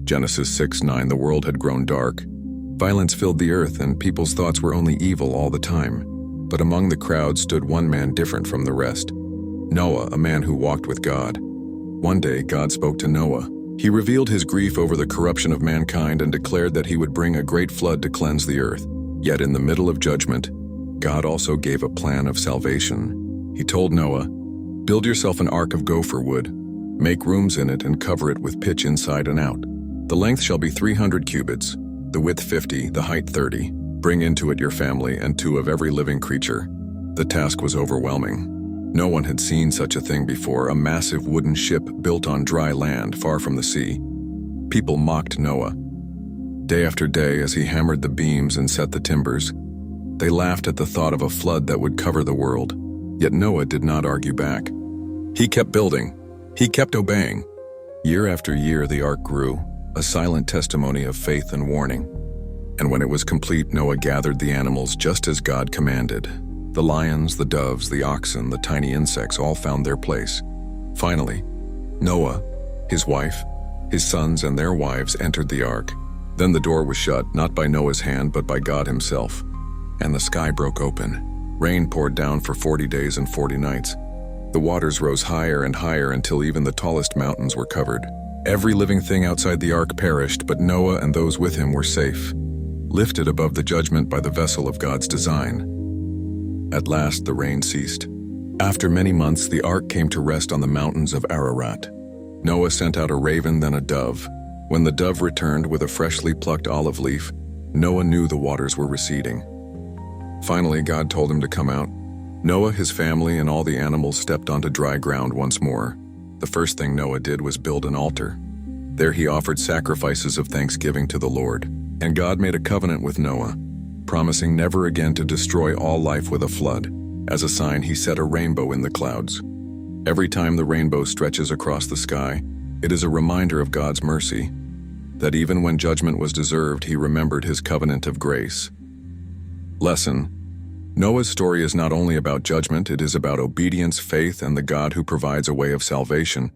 Genesis 6:9. The world had grown dark. Violence filled the earth, and people's thoughts were only evil all the time. But among the crowd stood one man different from the rest. Noah, a man who walked with God. One day, God spoke to Noah. He revealed his grief over the corruption of mankind and declared that he would bring a great flood to cleanse the earth. Yet in the middle of judgment, God also gave a plan of salvation. He told Noah, "Build yourself an ark of gopher wood. Make rooms in it and cover it with pitch inside and out. The length shall be 300 cubits, the width 50, the height 30. Bring into it your family and 2 of every living creature." The task was overwhelming. No one had seen such a thing before, a massive wooden ship built on dry land far from the sea. People mocked Noah. Day after day, as he hammered the beams and set the timbers, they laughed at the thought of a flood that would cover the world. Yet Noah did not argue back. He kept building. He kept obeying. Year after year, the ark grew, a silent testimony of faith and warning. And when it was complete, Noah gathered the animals just as God commanded. The lions, the doves, the oxen, the tiny insects all found their place. Finally, Noah, his wife, his sons, and their wives entered the ark. Then the door was shut, not by Noah's hand, but by God himself. And the sky broke open. Rain poured down for 40 days and 40 nights. The waters rose higher and higher until even the tallest mountains were covered. Every living thing outside the ark perished, but Noah and those with him were safe, lifted above the judgment by the vessel of God's design. At last, the rain ceased. After many months, the ark came to rest on the mountains of Ararat. Noah sent out a raven, then a dove. When the dove returned with a freshly plucked olive leaf, Noah knew the waters were receding. Finally, God told him to come out. Noah, his family, and all the animals stepped onto dry ground once more. The first thing Noah did was build an altar. There he offered sacrifices of thanksgiving to the Lord. And God made a covenant with Noah, promising never again to destroy all life with a flood. As a sign, he set a rainbow in the clouds. Every time the rainbow stretches across the sky, it is a reminder of God's mercy, that even when judgment was deserved, he remembered his covenant of grace. Lesson: Noah's story is not only about judgment, it is about obedience, faith, and the God who provides a way of salvation.